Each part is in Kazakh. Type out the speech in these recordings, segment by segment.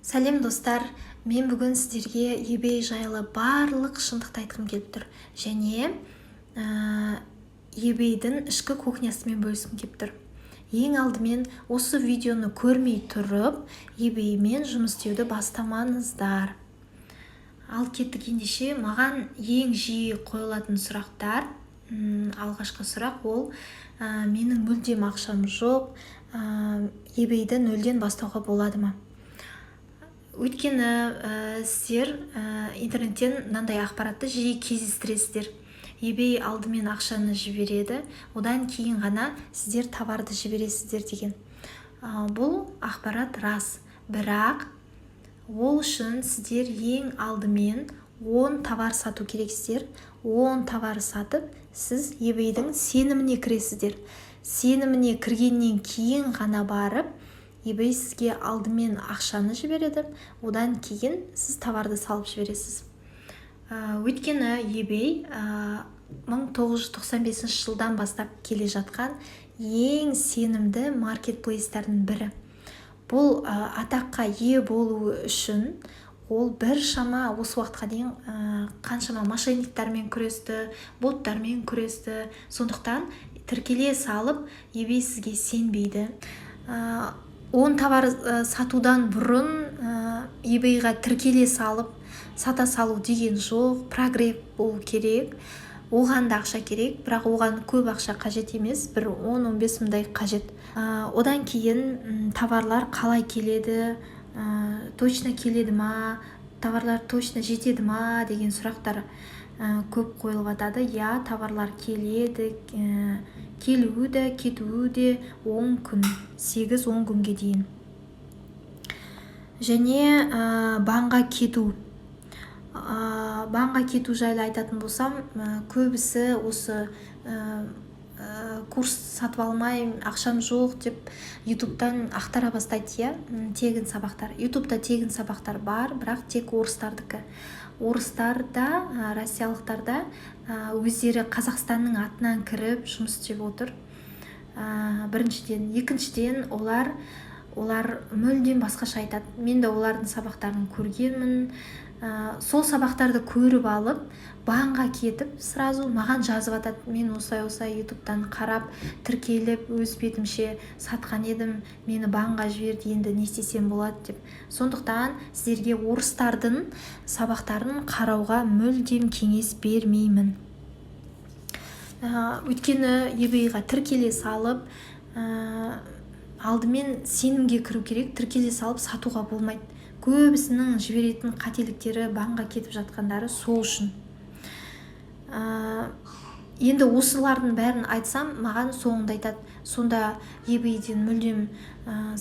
Сәлем достар, мен бүгін сіздерге eBay жайлы барлық шындықты айтқым келіп тұр. Және eBay-дің ішкі кухнясымен бөліскім келіп тұр. Ең алдымен осы видеоны көрмей тұрып, eBay-мен жұмыс істеуді бастамаңыздар. Ал кеттік ендеше, маған ең жиі қойылатын сұрақтар, алғашқы сұрақ ол менің мүлдем ақшам жоқ, eBay-ді нөлден бастауға болады ма? Өйткені сіздер интернеттен мынандай ақпаратты жиі кездестіресіздер. eBay алдымен ақшаны жібереді, одан кейін ғана сіздер товарды жібересіздер деген. Бұл ақпарат рас, бірақ ол үшін сіздер ең алдымен 10 товар сату керексіздер. 10 товар сатып, сіз eBay-дің сеніміне кіресіздер. Сеніміне кіргеннен кейін ғана барып, eBay сізге алдымен ақшаны жібереді, одан кейін сіз товарды салып жібересіз. Өйткені eBay 1995 жылдан бастап келе жатқан ең сенімді маркетплейстердің бірі. Бұл атаққа ие болу үшін ол біршама осы уақытқа дейін қаншама мошенниктармен күресті, боттармен күресті. Сондықтан тіркеле салып, eBay сізге сенбейді. 10 товар сатудан бұрын eBay-ға тіркеле салып, сата салу деген жоқ, прогресс болу керек. Оған да ақша керек, бірақ оған көп ақша қажет емес, бір 10-15 мыңдай қажет. Одан кейін товарлар қалай келеді, точно келеді ма, товарлар точно жетеді ма деген сұрақтар көп қойылып жатады. Я, товарлар келеді, келуі де, кетуі де 10 күн, 8-10 күнге дейін. Және банға кету. Банға кету жайлы айтатын болсам, көбісі осы курс сатып алмай, ақшам жоқ деп ютубтан ақтара бастайды, тегін сабақтар. Ютубта тегін сабақтар бар, бірақ тек орыстардікі. Орыстарда, россиялықтарда өздері Қазақстанның атынан кіріп жұмыс істеп отыр. Біріншіден, екіншіден олар мүлдем басқаша айтады. Мен де олардың сабақтарын көргенмін. Сол сабақтарды көріп алып, банға кетіп, сразу маған жазып атады. Мен осай ютубтан қарап, тіркеліп, өз бетімше сатқан едім, мені банға жіберді, енді не істесем болады деп. Сондықтан сіздерге орыстардың сабақтарын қарауға мүлдем кеңес бермеймін. Өйткені eBay-ға тіркеле салып, алдымен сенімге кіру керек, тіркеле салып сатуға болмайды. Көбісінің жіберетін қателіктері банға кетіп жатқандары сол үшін. Енді осылардың бәрін айтсам, маған соңында айтады. Сонда eBay-ден мүлдем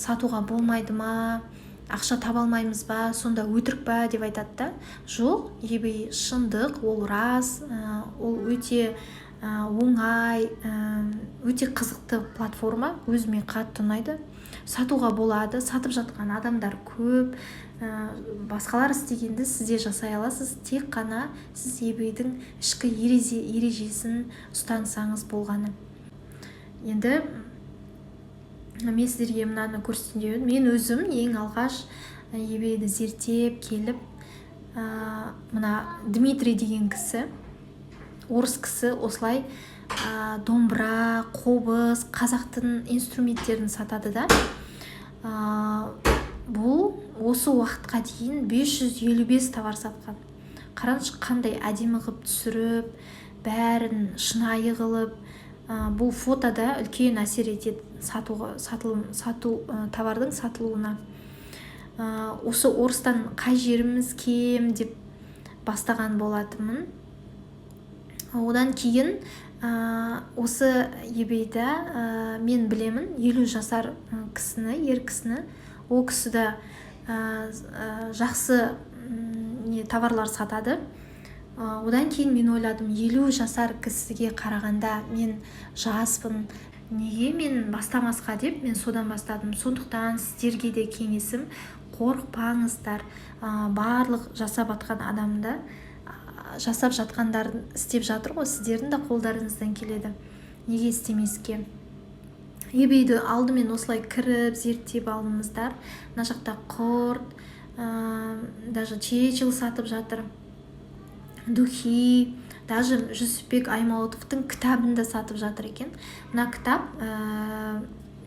сатуға болмайды ма, ақша таба алмаймыз ба, сонда өтірік па деп айтады да. Жоқ, eBay шындық, ол рас, ол өте оңай, өте қызықты платформа, өзіме қатты ұнайды. Сатуға болады, сатып жатқан адамдар көп, басқалар істегенді сізде жасай аласыз, тек қана сіз eBay-дің ішкі ережесін ұстансаңыз болғаны. Енді мен сіздерге мынаны көрсетейін деп едім. Мен өзім ең алғаш eBay-ді зерттеп келіп, мына Дмитрий деген кісі, орыс кісі осылай домбыра, қобыз, қазақтың инструменттерін сатады да. Бұл осы уақытқа дейін 555 товар сатқан. Қараңызшы, қандай әдемі қылып түсіріп, бәрін шынайы қылып, бұл фотода үлкен әсер етеді товардың сатылуына. Осы орыстан қай жеріміз кем деп бастаған болатынмын. Одан кейін осы eBay-да мен білемін 50 жасар кісіні, ер кісіні. Ол кісі де жақсы товарлар сатады. Одан кейін мен ойладым, 50 жасар кісіге қарағанда мен жаспын, неге мен бастамасқа деп, мен содан бастадым. Сондықтан сіздерге де кеңесім, қорықпаңыздар. Барлық жасап жатқан адамды жасап жатқандарын істеп жатыр ғой, сіздердің де қолдарыңыздан келеді. Неге істемеске? eBay-ді алдымен осылай кіріп, зерттеп алыңыздар. Мына жақта құрт, даже чечил сатып жатыр, духи, даже Жүсіпбек Аймауытовтың кітабын да сатып жатыр екен. Мына кітап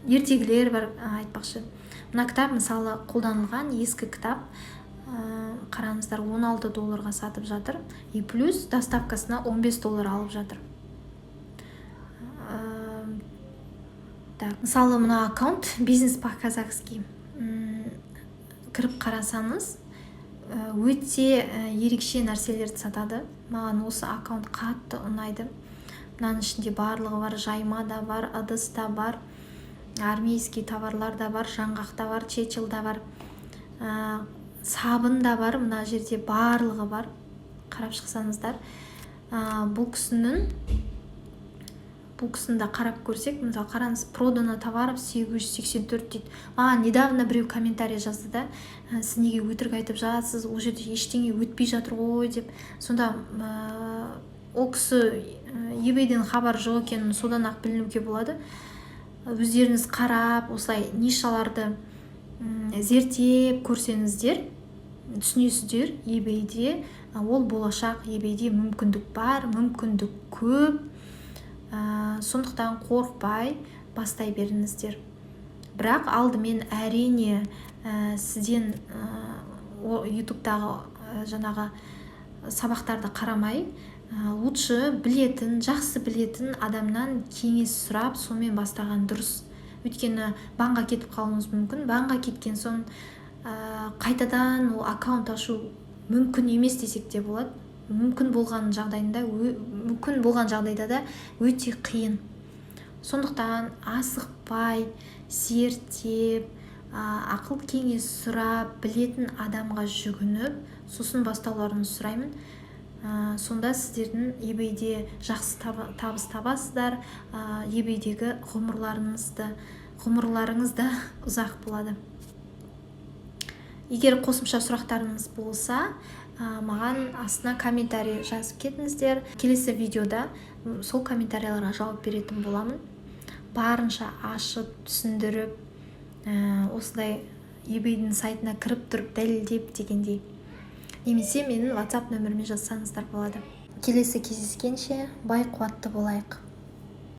ертегілер бар, айтпақшы. Мына кітап мысалы қолданылған ескі кітап, қараңыздар, $16 сатып жатыр, и плюс доставкасына $15 алып жатыр. Мысалы мына аккаунт бизнес по-казахски кіріп қарасаңыз, өте ерекше нәрселерді сатады. Маған осы аккаунт қатты ұнайды. Мынаның ішінде барлығы бар, жайма да бар, ыдыс та бар, армейский товарлар да бар, жаңғақ та бар, чечил да бар, сабын да бар. Мына жерде барлығы бар, қарап шықсаңыздар. Бұл кісіні қарап көрсек, мысалы қараңыз, продано товаров 884 дейді. Маған недавно біреу комментарий жазды да, сіз неге өтірік айтып жатсыз, ол жерде ештеңе өтпей жатыр ғой деп. Сонда ол кісі eBayден хабар жоқ екенін содан ақ білінуге болады. Өздеріңіз қарап, осылай нишаларды зерттеп көрсеңіздер, түсінесіздер, eBayде ол болашақ, eBayде мүмкіндік бар, мүмкіндік көп. Сондықтан қорықпай бастай беріңіздер. Бірақ алдымен әрине сізден ютубтағы жаңағы сабақтарды қарамай, лучше білетін, жақсы білетін адамнан кеңес сұрап, сонымен бастаған дұрыс. Өйткені банға кетіп қалуыңыз мүмкін. Банға кеткен соң қайтадан ол аккаунт ашу мүмкін емес десек те болады. Мүмкін болған жағдайда да өте қиын. Сондықтан асықпай, зерттеп, ақыл кеңес сұрап, білетін адамға жүгініп, сосын бастауларыңызды сұраймын. Сонда сіздердің eBayде жақсы табыс табасыздар, eBayдегі ғұмырларыңыз да ұзақ болады. Егер қосымша сұрақтарыңыз болса, маған астына комментарий жазып кетіңіздер. Келесі видеода сол комментарийларға жауап беретін боламын. Барынша ашып, түсіндіріп, осылай eBayдің сайтына кіріп тұрып дәлелдеп дегендей. Немесе менің WhatsApp нөміріме жазсаңыздар болады. Келесі кездескенше бай қуатты болайық.